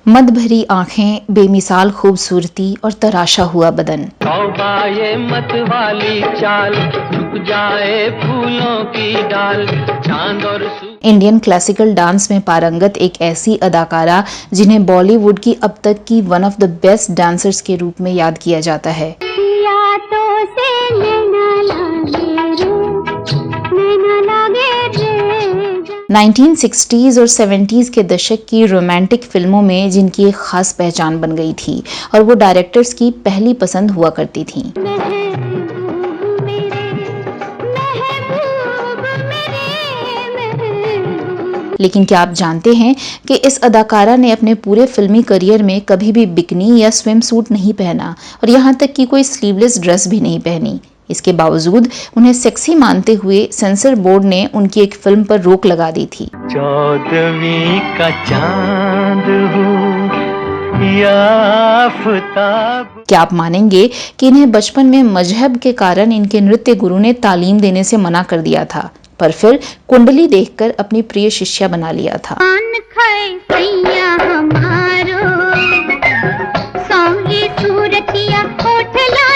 मद भरी आंखें, बेमिसाल खूबसूरती और तराशा हुआ बदन। तौबा ये मत वाली चाल, झुक जाए फूलों की डाल, चांद और इंडियन क्लासिकल डांस में पारंगत एक ऐसी अदाकारा जिन्हें बॉलीवुड की अब तक की one of the best dancers के रूप में याद किया जाता है। 1960s और 70s के दशक की रोमांटिक फिल्मों में जिनकी एक खास पहचान बन गई थी और वो डायरेक्टर्स की पहली पसंद हुआ करती थीं। लेकिन क्या आप जानते हैं कि इस अदाकारा ने अपने पूरे फिल्मी करियर में कभी भी बिकनी या स्विम सूट नहीं पहना और यहाँ तक कि कोई स्लीवलेस ड्रेस भी नहीं पहनी। इसके बावजूद उन्हें सेक्सी मानते हुए सेंसर बोर्ड ने उनकी एक फिल्म पर रोक लगा दी थी। 14वीं का चांद हो या आफताब। क्या आप मानेंगे कि इन्हें बचपन में मजहब के कारण इनके नृत्य गुरु ने तालीम देने से मना कर दिया था, पर फिर कुंडली देखकर अपनी प्रिय शिष्या बना लिया था।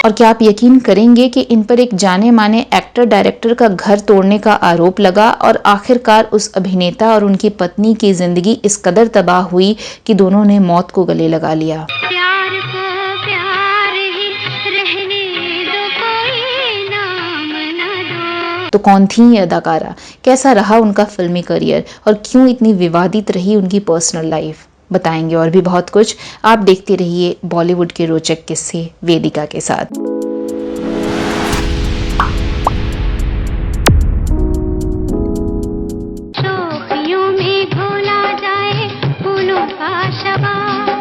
और क्या आप यकीन करेंगे कि इन पर एक जाने माने एक्टर डायरेक्टर का घर तोड़ने का आरोप लगा और आखिरकार उस अभिनेता और उनकी पत्नी की जिंदगी इस कदर तबाह हुई कि दोनों ने मौत को गले लगा लिया। प्यार को प्यार ही रहने दो, कोई नाम न दो। तो कौन थी ये अदाकारा, कैसा रहा उनका फिल्मी करियर और क्यों इतनी विवादित रही उनकी पर्सनल लाइफ, बताएंगे और भी बहुत कुछ। आप देखते रहिए बॉलीवुड के रोचक किस्से वेदिका के साथ। शोखियों में घोला जाए फूलों का शबाब,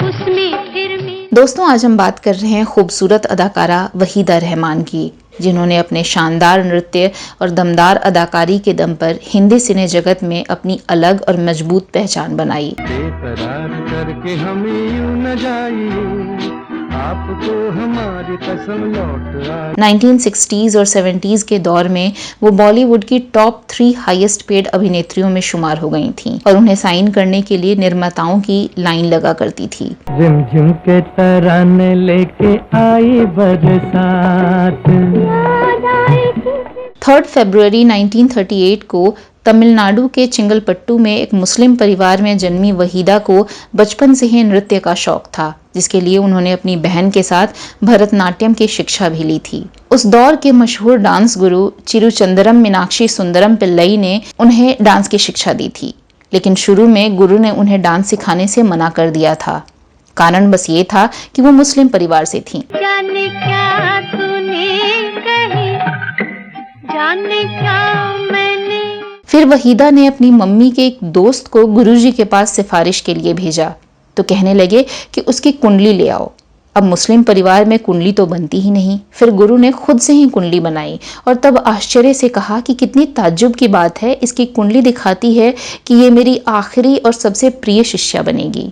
उसमें फिर में। दोस्तों, आज हम बात कर रहे हैं खूबसूरत अदाकारा वहीदा रहमान की, जिन्होंने अपने शानदार नृत्य और दमदार अदाकारी के दम पर हिंदी सिने जगत में अपनी अलग और मजबूत पहचान बनाई। बेकरार करके हमें यूं न जाइए, आपको हमारी कसम लौट आए। 1960s और 70s के दौर में वो बॉलीवुड की टॉप 3 हाईएस्ट पेड अभिनेत्रियों में शुमार हो गई थीं और उन्हें साइन करने के लिए निर्माताओं की लाइन लगा करती थी। झिमझिम के तराने लेके आई बरसात। 3 फरवरी 1938 को तमिलनाडु के चिंगलपट्टू में एक मुस्लिम परिवार में जन्मी वहीदा को बचपन से ही नृत्य का शौक था, जिसके लिए उन्होंने अपनी बहन के साथ भरतनाट्यम की शिक्षा भी ली थी। उस दौर के मशहूर डांस गुरु चिरुचंदरम मीनाक्षी सुंदरम पिल्लई ने उन्हें डांस की शिक्षा दी थी, लेकिन शुरू में गुरु ने उन्हें डांस सिखाने से मना कर दिया था। कारण बस ये था कि वो मुस्लिम परिवार से थीं। जाने क्या तूने कही, जाने क्या मैंने। फिर वहीदा ने अपनी मम्मी के एक दोस्त को गुरुजी के पास सिफारिश के लिए भेजा, तो कहने लगे कि उसकी कुंडली ले आओ। अब मुस्लिम परिवार में कुंडली तो बनती ही नहीं। फिर गुरु ने खुद से ही कुंडली बनाई और तब आश्चर्य से कहा कि कितनी ताज्जुब की बात है, इसकी कुंडली दिखाती है कि ये मेरी आखिरी और सबसे प्रिय शिष्या बनेगी।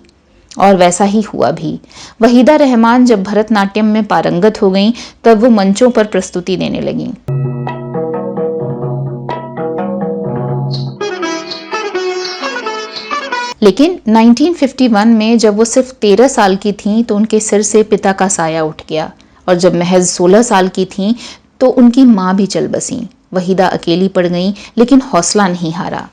और वैसा ही हुआ भी। वहीदा रहमान जब भरतनाट्यम में पारंगत हो गईं, तब वो मंचों पर प्रस्तुति देने लगीं। लेकिन 1951 में जब वो सिर्फ 13 साल की थीं तो उनके सिर से पिता का साया उठ गया और जब महज 16 साल की थीं तो उनकी मां भी चल बसीं। वहीदा अकेली पड़ गईं, लेकिन हौसला नहीं हारा।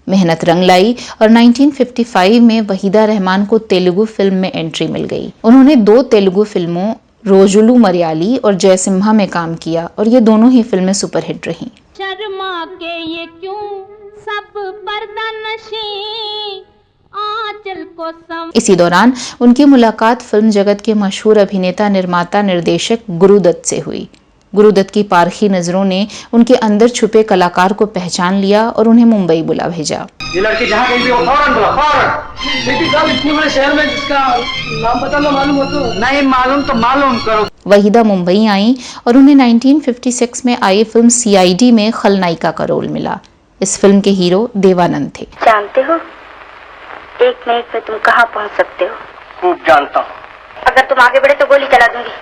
मेहनत रंग लाई और 1955 में वहीदा रहमान को तेलुगु फिल्म में एंट्री मिल गई। उन्होंने 2 तेलुगु फिल्मों रोजुलू मरियाली और जयसिम्हा में काम किया और ये दोनों ही फिल्में सुपरहिट रहीं। शर्मा के ये क्यों सब पर्दा नशी, आंचल को सम। इसी दौरान उनकी मुलाकात फिल्म जगत के मशहूर अभिनेता, निर्माता, निर्देशक गुरुदत्त से हुई। गुरुदत्त की पारखी नजरों ने उनके अंदर छुपे कलाकार को पहचान लिया और उन्हें मुंबई बुला भेजा। ये लड़की जहाँ कहीं भी हो फौरन बुला, फौरन। लेकिन साहब इतने बड़े शहर में जिसका नाम पता ना मालूम हो तो। नहीं मालूम तो मालूम करो। वहीदा मुंबई आई और उन्हें 1956 में आई फिल्म CID में खलनायिका का रोल मिला। इस फिल्म के हीरो देवानंद थे। जानते हो, 1 मिनट में तुम कहाँ पहुँच सकते हो? खूब जानता हूँ। अगर तुम आगे बढ़े तो गोली चला दूंगी।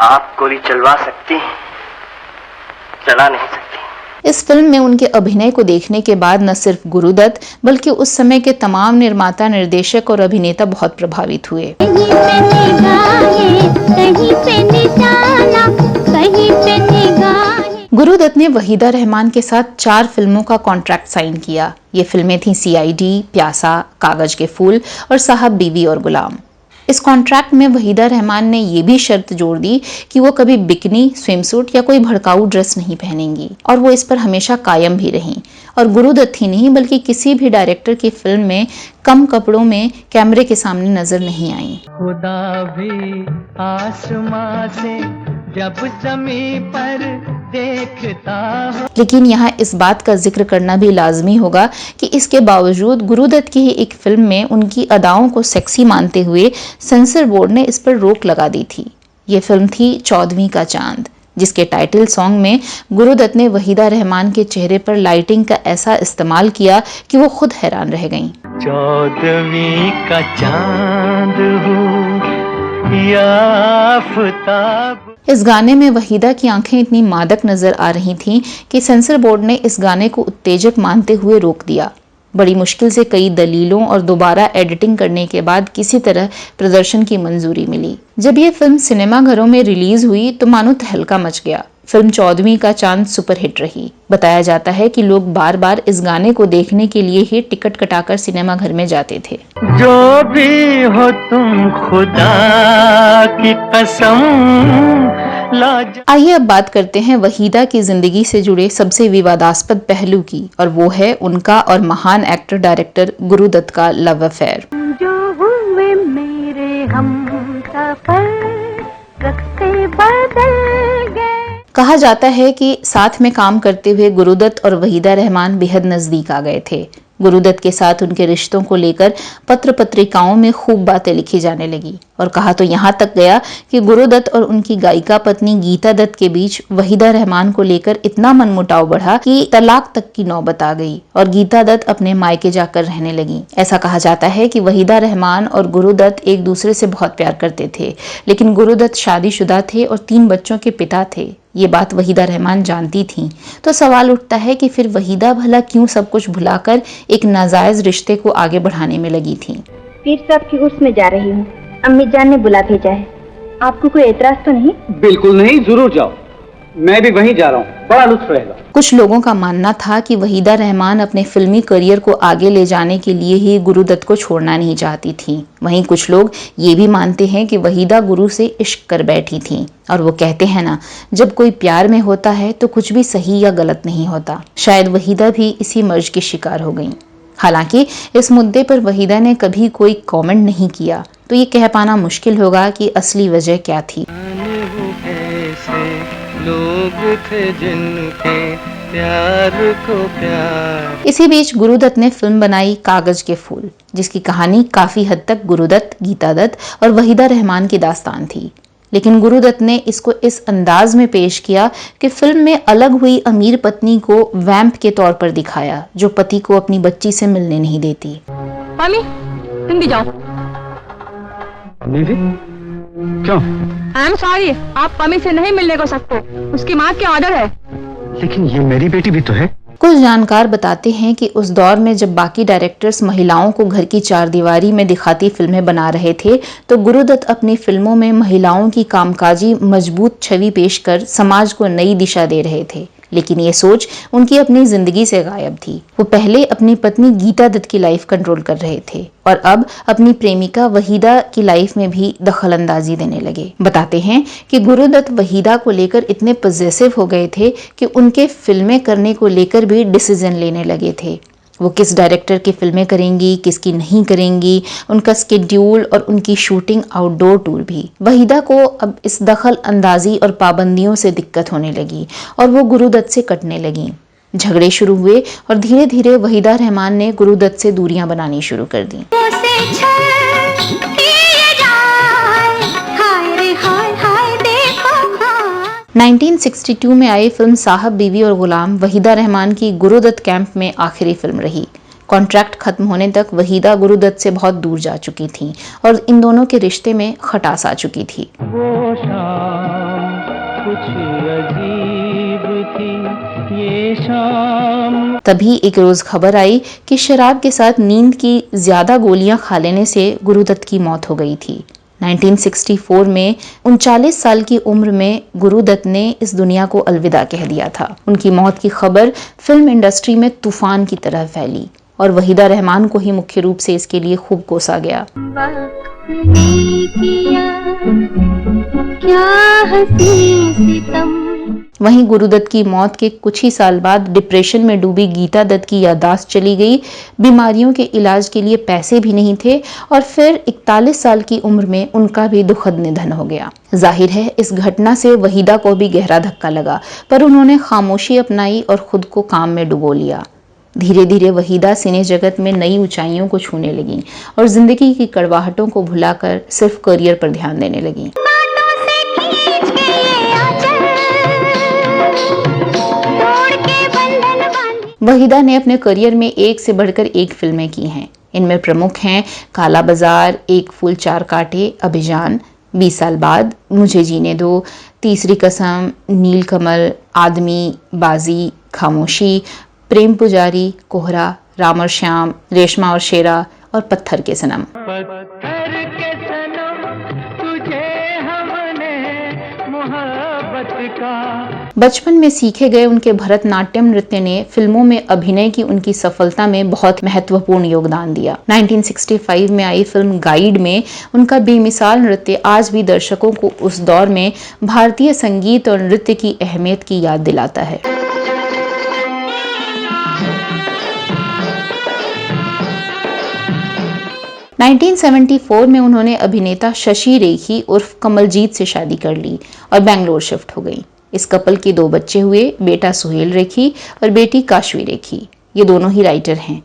आप गोली चलवा सकती हैं, चला नहीं सकती। इस फिल्म में उनके अभिनय को देखने के बाद न सिर्फ गुरुदत्त बल्कि उस समय के तमाम निर्माता, निर्देशक और अभिनेता बहुत प्रभावित हुए। कहीं पे निशाना, कहीं पे निगाहें। गुरुदत्त ने वहीदा रहमान के साथ 4 फिल्मों का कॉन्ट्रैक्ट साइन किया। ये फिल्में थीं CID, प्यासा, कागज के फूल और साहब बीवी और गुलाम। इस कॉन्ट्रैक्ट में वहीदा रहमान ने ये भी शर्त जोड़ दी कि वो कभी बिकनी, स्विमसूट या कोई भड़काऊ ड्रेस नहीं पहनेंगी और वो इस पर हमेशा कायम भी रहीं। और गुरुदत्त ही नहीं बल्कि किसी भी डायरेक्टर की फिल्म में कम कपड़ों में कैमरे के सामने नजर नहीं आई। खुदा भी आसमां से जब जमी पर देखता हो। लेकिन यहाँ इस बात का जिक्र करना भी लाजमी होगा कि इसके बावजूद गुरुदत्त की ही एक फिल्म में उनकी अदाओं को सेक्सी मानते हुए सेंसर बोर्ड ने इस पर रोक लगा दी थी। ये फिल्म थी 14वीं का चांद, जिसके टाइटल सॉन्ग में गुरुदत्त ने वहीदा रहमान के चेहरे पर लाइटिंग का ऐसा इस्तेमाल किया कि वो खुद हैरान रह गईं। 14वीं का चांद हो या आफताब। इस गाने में वहीदा की आंखें इतनी मादक नजर आ रही थीं कि सेंसर बोर्ड ने इस गाने को उत्तेजक मानते हुए रोक दिया। बड़ी मुश्किल से कई दलीलों और दोबारा एडिटिंग करने के बाद किसी तरह प्रदर्शन की मंजूरी मिली। जब ये फिल्म सिनेमाघरों में रिलीज हुई तो मानो तहलका मच गया। फिल्म 14वीं का चांद सुपरहिट रही। बताया जाता है कि लोग बार बार इस गाने को देखने के लिए ही टिकट कटाकर सिनेमाघर में जाते थे। जो भी हो तुम खुदा की कसम। आइए अब बात करते हैं वहीदा की जिंदगी से जुड़े सबसे विवादास्पद पहलू की, और वो है उनका और महान एक्टर डायरेक्टर गुरुदत्त का लव अफेयर। जो हुए मेरे हमसफर, रस्ते बदल गए। कहा जाता है कि साथ में काम करते हुए गुरुदत्त और वहीदा रहमान बेहद नजदीक आ गए थे। गुरुदत्त के साथ उनके रिश्तों को लेकर पत्र पत्रिकाओं में खूब बातें लिखी जाने लगी और कहा तो यहाँ तक गया कि गुरुदत्त और उनकी गायिका पत्नी गीता दत्त के बीच वहीदा रहमान को लेकर इतना मनमुटाव बढ़ा कि तलाक तक की नौबत आ गई और गीता दत्त अपने मायके जाकर रहने लगी। ऐसा कहा जाता है कि वहीदा रहमान और गुरुदत्त एक दूसरे से बहुत प्यार करते थे, लेकिन गुरुदत्त शादीशुदा थे और 3 बच्चों के पिता थे। ये बात वहीदा रहमान जानती थीं। तो सवाल उठता है कि फिर वहीदा भला क्यों सब कुछ भुलाकर एक नाजायज रिश्ते को आगे बढ़ाने में लगी थीं? पीर साहब की उर्स में जा रही हूँ, अम्मी जान ने बुला भेजा है। आपको कोई एतराज तो नहीं? बिल्कुल नहीं, जरूर जाओ। मैं भी वहीं जा रहा हूँ, बड़ा लुत्फ रहेगा। कुछ लोगों का मानना था कि वहीदा रहमान अपने फिल्मी करियर को आगे ले जाने के लिए ही गुरुदत्त को छोड़ना नहीं चाहती थी। वहीं कुछ लोग ये भी मानते हैं कि वहीदा गुरु से इश्क कर बैठी थी, और वो कहते हैं ना, जब कोई प्यार में होता है तो कुछ भी सही या गलत नहीं होता। शायद वहीदा भी इसी मर्ज की शिकार हो गई। हालांकि इस मुद्दे पर वहीदा ने कभी कोई कमेंट नहीं किया, तो ये कह पाना मुश्किल होगा कि असली वजह क्या थी। लोग थे जिनके प्यार को प्यार। इसी बीच गुरुदत्त ने फिल्म बनाई कागज के फूल, जिसकी कहानी काफी हद तक गुरुदत्त, गीता दत्त और वहीदा रहमान की दास्तान थी। लेकिन गुरुदत्त ने इसको इस अंदाज में पेश किया कि फिल्म में अलग हुई अमीर पत्नी को वैम्प के तौर पर दिखाया, जो पति को अपनी बच्ची से मिलने नहीं देती। मम्मी, तुम भी जाओ। क्यों? आई एम सॉरी, आप पमी से नहीं मिलने को सकते, उसकी माँ की ऑर्डर है। लेकिन ये मेरी बेटी भी तो है। कुछ जानकार बताते हैं कि उस दौर में जब बाकी डायरेक्टर्स महिलाओं को घर की चारदीवारी में दिखाती फिल्में बना रहे थे, तो गुरुदत्त अपनी फिल्मों में महिलाओं की कामकाजी मजबूत छवि पेश कर समाज को नई दिशा दे रहे थे। लेकिन ये सोच उनकी अपनी जिंदगी से गायब थी। वो पहले अपनी पत्नी गीता दत्त की लाइफ कंट्रोल कर रहे थे और अब अपनी प्रेमिका वहीदा की लाइफ में भी दखल अंदाजी देने लगे। बताते हैं कि गुरुदत्त वहीदा को लेकर इतने पॉजिटिव हो गए थे कि उनके फिल्में करने को लेकर भी डिसीजन लेने लगे थे। वो किस डायरेक्टर की फिल्में करेंगी, किसकी नहीं करेंगी, उनका स्केड्यूल और उनकी शूटिंग, आउटडोर टूर भी। वहीदा को अब इस दखल अंदाजी और पाबंदियों से दिक्कत होने लगी और वो गुरुदत्त से कटने लगी। झगड़े शुरू हुए और धीरे धीरे वहीदा रहमान ने गुरुदत्त से दूरियां बनानी शुरू कर दी। 1962 में आई फिल्म साहब बीवी और गुलाम वहीदा रहमान की गुरुदत्त कैंप में आखिरी फिल्म रही। कॉन्ट्रैक्ट खत्म होने तक वहीदा गुरुदत्त से बहुत दूर जा चुकी थीं और इन दोनों के रिश्ते में खटास आ चुकी थी। वो शाम कुछ अजीब थी, ये शाम। तभी एक रोज खबर आई कि शराब के साथ नींद की ज्यादा गोलियां खा लेने से गुरुदत्त की मौत हो गई थी। 1964 में 39 साल की उम्र में गुरुदत्त ने इस दुनिया को अलविदा कह दिया था। उनकी मौत की खबर फिल्म इंडस्ट्री में तूफान की तरह फैली और वहीदा रहमान को ही मुख्य रूप से इसके लिए खूब कोसा गया। वहीं गुरुदत्त की मौत के कुछ ही साल बाद डिप्रेशन में डूबी गीता दत्त की याददाश्त चली गई, बीमारियों के इलाज के लिए पैसे भी नहीं थे और फिर 41 साल की उम्र में उनका भी दुखद निधन हो गया। जाहिर है इस घटना से वहीदा को भी गहरा धक्का लगा, पर उन्होंने खामोशी अपनाई और खुद को काम में डुबो लिया। धीरे धीरे वहीदा सिने जगत में नई ऊंचाइयों को छूने लगी और जिंदगी की कड़वाहटों को भुलाकर सिर्फ करियर पर ध्यान देने लगी। वहीदा ने अपने करियर में एक से बढ़कर एक फिल्में की हैं। इनमें प्रमुख हैं काला बाजार, एक फूल चार कांटे, अभिजान, 20 साल बाद, मुझे जीने दो, तीसरी कसम, नीलकमल, आदमी, बाजी, खामोशी, प्रेम पुजारी, कोहरा, राम और श्याम, रेशमा और शेरा और पत्थर के सनम। पत्थर के सनम तुझे हमने मोहब्बत का। बचपन में सीखे गए उनके भरतनाट्यम नृत्य ने फिल्मों में अभिनय की उनकी सफलता में बहुत महत्वपूर्ण योगदान दिया। 1965 में आई फिल्म गाइड में उनका बेमिसाल नृत्य आज भी दर्शकों को उस दौर में भारतीय संगीत और नृत्य की अहमियत की याद दिलाता है। – 1974 में उन्होंने अभिनेता शशि रेखी उर्फ कमलजीत से शादी कर ली और बेंगलोर शिफ्ट हो गई। इस कपल के 2 बच्चे हुए, बेटा सुहेल रेखी और बेटी काशवी रेखी। ये दोनों ही राइटर हैं।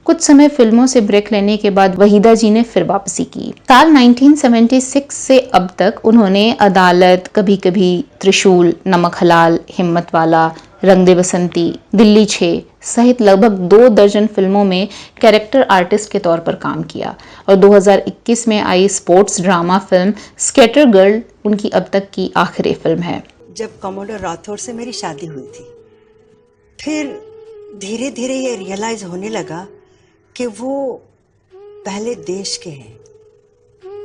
कुछ समय फिल्मों से ब्रेक लेने के बाद वहीदा जी ने फिर वापसी की। साल 1976 से अब तक उन्होंने अदालत, कभी कभी, त्रिशूल, नमक हलाल, हिम्मत वाला, रंग दे बसंती, दिल्ली 6 सहित लगभग 2 दर्जन फिल्मों में कैरेक्टर आर्टिस्ट के तौर पर काम किया और 2021 में आई sports drama film skater girl उनकी अब तक की आखिरी फिल्म है। जब कमोडर राठौर से मेरी शादी हुई थी, फिर धीरे धीरे ये रियलाइज होने लगा कि वो पहले देश के हैं,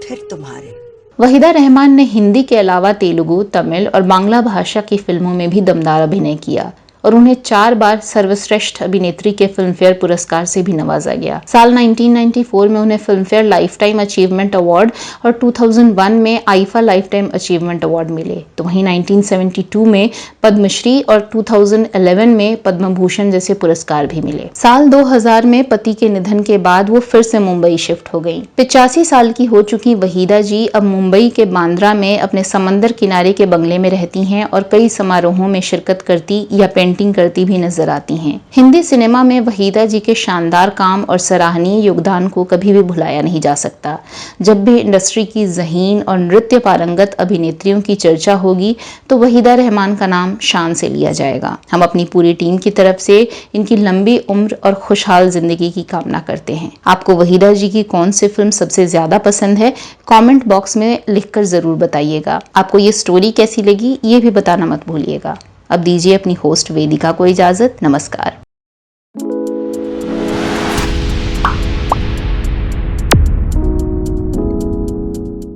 फिर तुम्हारे। वहीदा रहमान ने हिंदी के अलावा तेलुगु, तमिल और बांग्ला भाषा की फिल्मों में भी दमदार अभिनय किया और उन्हें 4 बार सर्वश्रेष्ठ अभिनेत्री के फिल्म फेयर पुरस्कार से भी नवाजा गया। साल 1994 में उन्हें film fair life time achievement award और 2001 में IIFA life time achievement award मिले। तो वहीं 1972 में पद्मश्री और 2011 में पद्म भूषण जैसे पुरस्कार भी मिले। साल 2000 में पति के निधन के बाद वो फिर से मुंबई शिफ्ट हो गई। 85 साल की हो चुकी वहीदा जी अब मुंबई के बांद्रा में अपने समंदर किनारे के बंगले में रहती हैं और कई समारोहों में शिरकत करती या पेंटिंग करती भी नजर आती हैं। हिंदी सिनेमा में वहीदा जी के शानदार काम और सराहनीय योगदान को कभी भी भुलाया नहीं जा सकता। जब भी इंडस्ट्री की ज़हीन और नृत्य पारंगत अभिनेत्रियों की चर्चा होगी तो वहीदा रहमान का नाम शान से लिया जाएगा। हम अपनी पूरी टीम की तरफ से इनकी लंबी उम्र और खुशहाल जिंदगी की कामना करते हैं। आपको वहीदा जी की कौन सी फिल्म सबसे ज्यादा पसंद है, कमेंट बॉक्स में लिखकर जरूर बताइएगा। आपको ये स्टोरी कैसी लगी ये भी बताना मत भूलिएगा। अब दीजिए अपनी होस्ट वेदिका को इजाजत। नमस्कार।